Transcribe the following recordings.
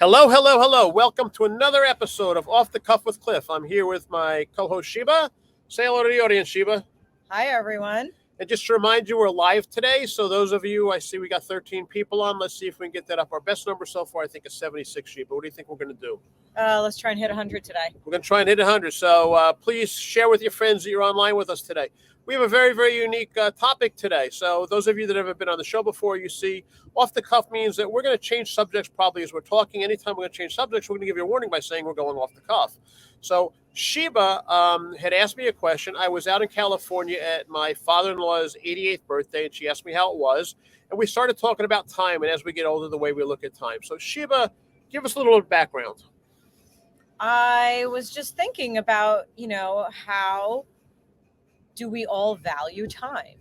Hello, hello, hello. Welcome to another episode of Off the Cuff with Cliff. I'm here with my co-host Sheba. Say hello to the audience, Sheba. Hi, everyone. And just to remind you, we're live today. So those of you, I see we got 13 people on. Let's see if we can get that up. Our best number so far, I think, is 76, Sheba. What do you think we're going to do? Let's try and hit 100 today. We're going to try and hit 100. So please share with your friends that you're online with us today. We have a very, very unique topic today. So those of you that haven't been on the show before, you see, off the cuff means that we're going to change subjects probably as we're talking. Anytime we're going to change subjects, we're going to give you a warning by saying we're going off the cuff. So Sheba had asked me a question. I was out in California at my father-in-law's 88th birthday, and she asked me how it was. And we started talking about time, and as we get older, the way we look at time. So Sheba, give us a little background. I was just thinking about, how do we all value time?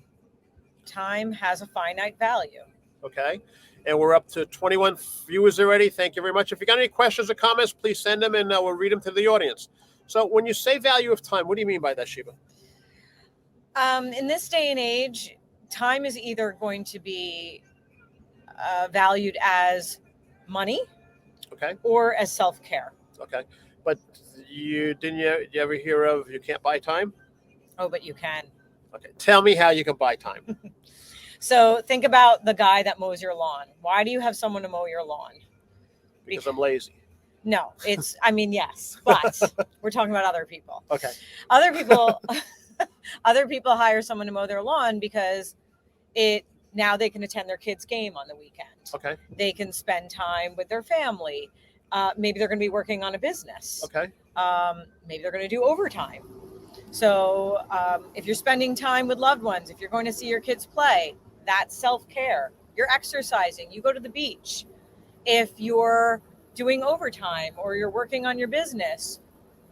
Time has a finite value. Okay. And we're up to 21 viewers already. Thank you very much. If you got any questions or comments, please send them and we'll read them to the audience. So when you say value of time, what do you mean by that, Sheba? In this day and age, time is either going to be valued as money, okay, or as self-care. Okay. But you ever hear of you can't buy time? Oh, but you can. Okay. Tell me how you can buy time. So think about the guy that mows your lawn. Why do you have someone to mow your lawn? Because I'm lazy. No, yes, but we're talking about other people. Okay. Other people hire someone to mow their lawn because now they can attend their kids' game on the weekend. Okay. They can spend time with their family. Maybe they're going to be working on a business. Okay. Maybe they're going to do overtime. So if you're spending time with loved ones, if you're going to see your kids play, that's self-care. You're exercising. You go to the beach. If you're doing overtime or you're working on your business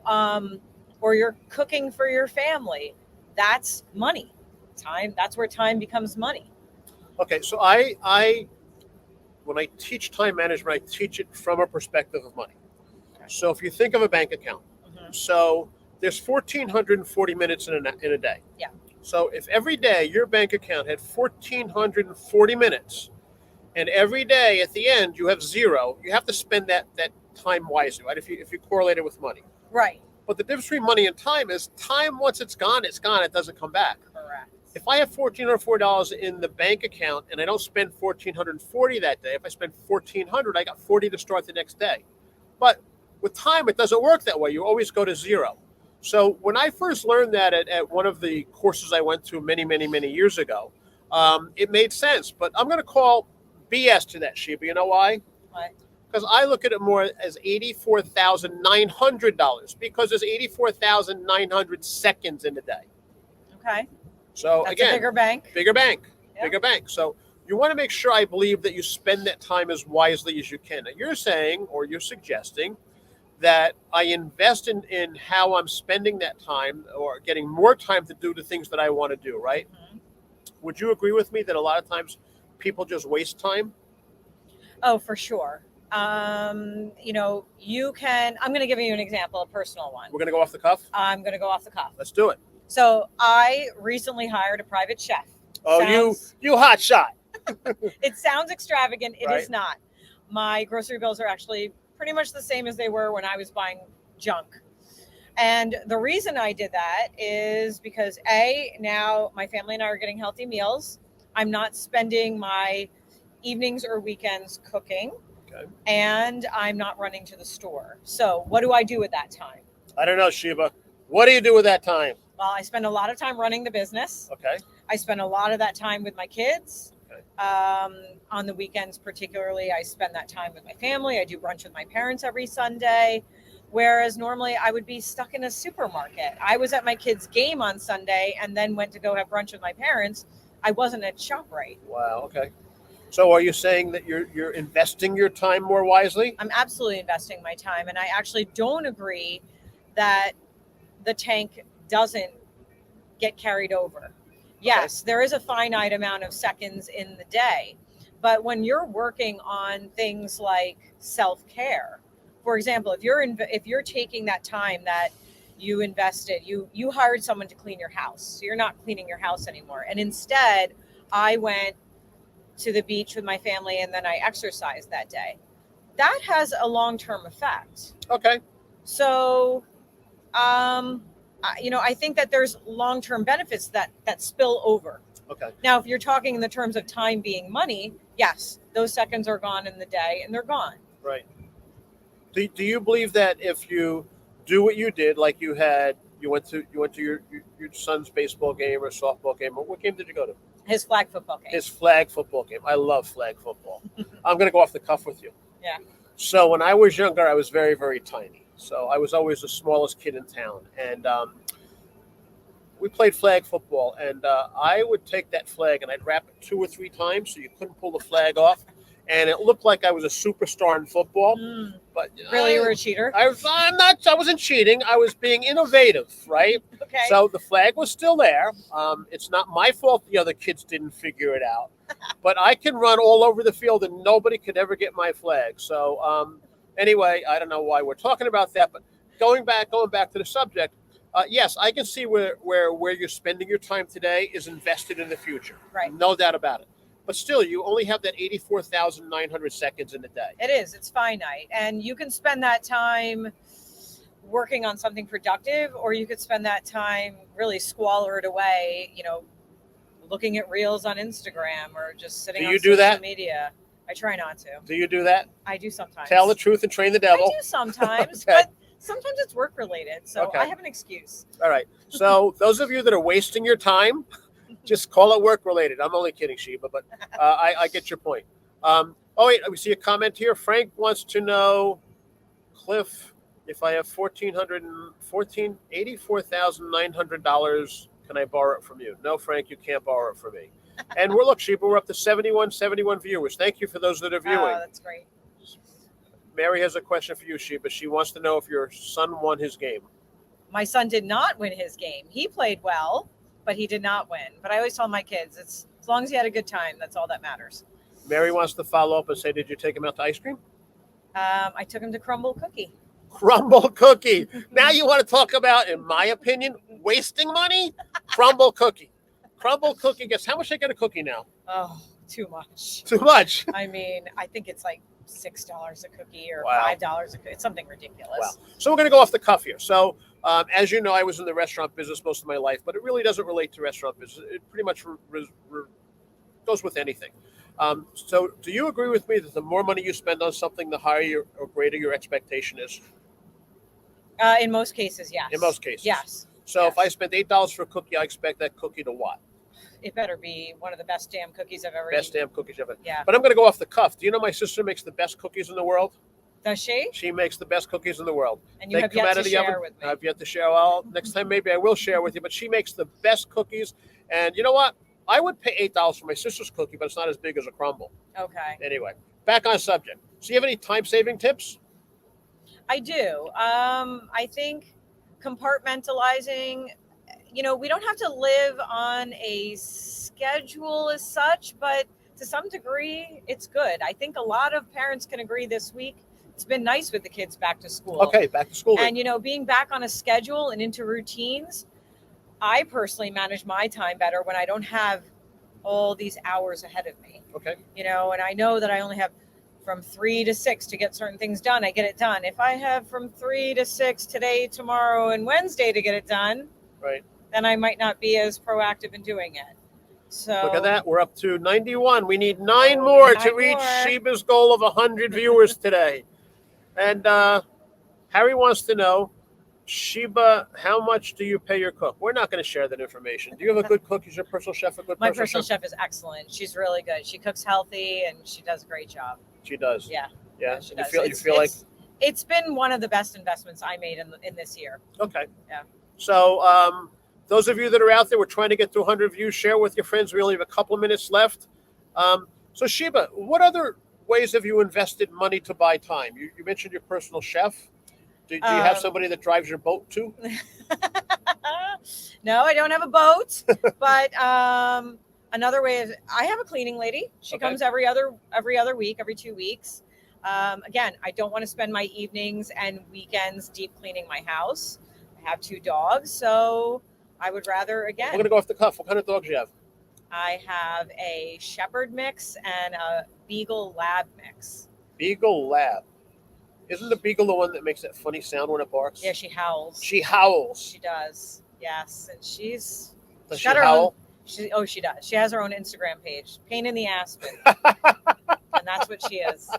or you're cooking for your family, that's money. Time. That's where time becomes money. Okay. So I when I teach time management, I teach it from a perspective of money. Okay. So if you think of a bank account, so there's 1,440 minutes in a day. Yeah. So if every day your bank account had 1,440 minutes, and every day at the end you have zero, you have to spend that time wisely, right? If you correlate it with money. Right. But the difference between money and time is time, once it's gone, it's gone. It doesn't come back. Correct. If I have $1,404 in the bank account and I don't spend 1,440 that day, if I spend 1,400, I got 40 to start the next day. But with time, it doesn't work that way. You always go to zero. So when I first learned that at one of the courses I went to many, many, many years ago, it made sense. But I'm going to call BS to that, Sheba. You know why? Why? Because I look at it more as $84,900 because there's 84,900 seconds in a day. Okay. So that's again, a bigger bank. Yep. Bigger bank. So you want to make sure, I believe, that you spend that time as wisely as you can. Now, you're saying, or you're suggesting, that I invest in how I'm spending that time or getting more time to do the things that I want to do, right? Mm-hmm. Would you agree with me that a lot of times people just waste time? Oh, for sure. I'm going to give you an example, a personal one. We're going to go off the cuff? I'm going to go off the cuff. Let's do it. So I recently hired a private chef. Oh, you hot shot. It sounds extravagant. It right. is not. My grocery bills are actually pretty much the same as they were when I was buying junk. And the reason I did that is because now my family and I are getting healthy meals. I'm not spending my evenings or weekends cooking. Okay. And I'm not running to the store. So what do I do with that time? I don't know, Sheba. What do you do with that time? Well, I spend a lot of time running the business. Okay. I spend a lot of that time with my kids. Okay. On the weekends, particularly, I spend that time with my family. I do brunch with my parents every Sunday, whereas normally I would be stuck in a supermarket. I was at my kids' game on Sunday and then went to go have brunch with my parents. I wasn't at ShopRite. Wow. Okay. So are you saying that you're investing your time more wisely? I'm absolutely investing my time, and I actually don't agree that the tank doesn't get carried over. Yes, there is a finite amount of seconds in the day, but when you're working on things like self-care, for example, if you're taking that time that you invested, you hired someone to clean your house, so you're not cleaning your house anymore, and instead I went to the beach with my family and then I exercised that day. that has a long-term effect. Okay. So, I think that there's long-term benefits that spill over. Okay. Now, if you're talking in the terms of time being money, yes, those seconds are gone in the day and they're gone. Right. Do you believe that if you do what you did, like you went to your son's baseball game or softball game, or what game did you go to? His flag football game. His flag football game. I love flag football. I'm going to go off the cuff with you. Yeah. So when I was younger, I was very, very tiny. So I was always the smallest kid in town, and we played flag football. And I would take that flag and I'd wrap it 2 or 3 times so you couldn't pull the flag off, and it looked like I was a superstar in football. But Really, you were a cheater? I wasn't cheating. I was being innovative, right? Okay. So the flag was still there. It's not my fault the other kids didn't figure it out. But I can run all over the field and nobody could ever get my flag. So anyway, I don't know why we're talking about that, but going back to the subject, yes, I can see where you're spending your time today is invested in the future. Right. No doubt about it. But still, you only have that 84,900 seconds in a day. It is. It's finite. And you can spend that time working on something productive, or you could spend that time really squalor it away, looking at reels on Instagram or just sitting on social media. I try not to. Do you do that? I do sometimes. Tell the truth and train the devil. I do sometimes, Okay. but sometimes it's work related. So Okay. I have an excuse. All right. So those of you that are wasting your time, just call it work related. I'm only kidding, Sheba, but I get your point. Wait, we see a comment here. Frank wants to know, Cliff, if I have $84,900, can I borrow it from you? No, Frank, you can't borrow it from me. And look, Sheba, we're up to 71 viewers. Thank you for those that are viewing. Oh, that's great. Mary has a question for you, Sheba. She wants to know if your son won his game. My son did not win his game. He played well, but he did not win. But I always tell my kids, it's as long as he had a good time, that's all that matters. Mary wants to follow up and say, did you take him out to ice cream? I took him to Crumble Cookie. Crumble Cookie. Now you want to talk about, in my opinion, wasting money? Crumble Cookie. Crumble Cookie. Guess how much they get a cookie now? Oh, too much. Too much. I mean, I think it's like $6 a cookie or Wow. $5 a cookie. It's something ridiculous. Wow. So we're going to go off the cuff here. So as you know, I was in the restaurant business most of my life, but it really doesn't relate to restaurant business. It pretty much goes with anything. So do you agree with me that the more money you spend on something, the higher or greater your expectation is? In most cases, yes. In most cases. Yes. So Yes. if I spend $8 for a cookie, I expect that cookie to what? It better be one of the best damn cookies I've ever Best eaten. damn cookies ever. Yeah. But I'm going to go off the cuff. Do you know my sister makes the best cookies in the world? Does she? She makes the best cookies in the world. And you They have come yet out to of the share oven. with me. I've yet to share. Well, next time maybe I will share with you. But she makes the best cookies. And you know what? I would pay $8 for my sister's cookie, but it's not as big as a crumble. Okay. Anyway, back on subject. So you have any time-saving tips? I do. I think compartmentalizing, we don't have to live on a schedule as such, but to some degree, it's good. I think a lot of parents can agree this week. It's been nice with the kids back to school. Okay, back to school. And, being back on a schedule and into routines, I personally manage my time better when I don't have all these hours ahead of me. Okay. And I know that I only have from 3 to 6 to get certain things done. I get it done. If I have from 3 to 6 today, tomorrow, and Wednesday to get it done, Right. then I might not be as proactive in doing it. So Look at that. We're up to 91. We need 9 more to 9 reach more. Sheba's goal of 100 viewers today. And Harry wants to know, Sheba, how much do you pay your cook? We're not going to share that information. Do you have a good cook? Is your personal chef a good My personal chef is excellent. She's really good. She cooks healthy and she does a great job. She does. Yeah. Yeah. She You does. feel like It's been one of the best investments I made in this year. okay. Yeah. So those of you that are out there, we're trying to get to 100 views. Share with your friends. We only have a couple of minutes left. So Sheba, what other ways have you invested money to buy time? You mentioned your personal chef. Do you have somebody that drives your boat too? No, I don't have a boat, but another way is I have a cleaning lady. She Okay. comes every other week, every 2 weeks. Again, I don't want to spend my evenings and weekends deep cleaning my house. I have 2 dogs, so I would rather, We're again, going to go off the cuff. What kind of dogs do you have? I have a Shepherd mix and a Beagle Lab mix. Beagle Lab. Isn't the beagle the one that makes that funny sound when it barks? Yeah, she howls. She howls. She does. Yes, and she's Does she got her howl? own. She does. She has her own Instagram page. Pain in the Aspen, and that's what she is.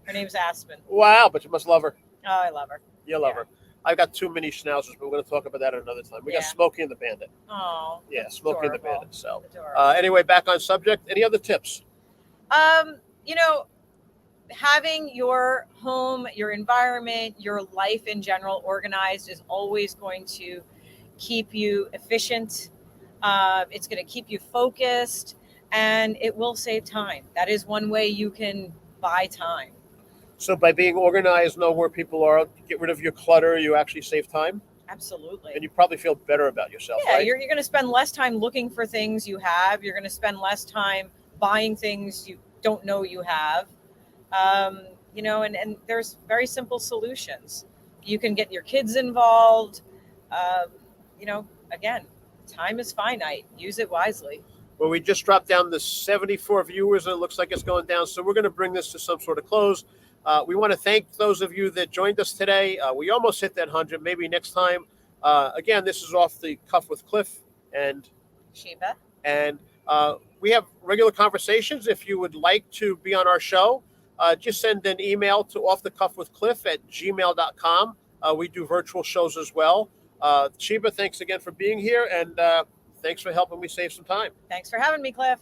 Her name's Aspen. Wow, but you must love her. Oh, I love her. You love her. I've got 2 mini schnauzers, but we're going to talk about that another time. We got Yeah. Smokey and the Bandit. Oh, Yeah, Smokey and the adorable. Bandit. So, adorable. anyway, back on subject. Any other tips? You know, having your home, your environment, your life in general organized is always going to keep you efficient. It's going to keep you focused, and it will save time. That is one way you can buy time. So by being organized, know where people are, get rid of your clutter, you actually save time, Absolutely. and you probably feel better about yourself, Yeah, right? you're going to spend less time looking for things you have. You're going to spend less time buying things you don't know you have. And there's very simple solutions. You can get your kids involved. Again, time is finite. Use it wisely. Well, we just dropped down to 74 viewers, and it looks like it's going down. So we're going to bring this to some sort of close. We want to thank those of you that joined us today. We almost hit that 100. Maybe next time. Again, this is Off the Cuff with Cliff and Sheba. And we have regular conversations. If you would like to be on our show, just send an email to offthecuffwithcliff@gmail.com. We do virtual shows as well. Sheba, thanks again for being here, and thanks for helping me save some time. Thanks for having me, Cliff.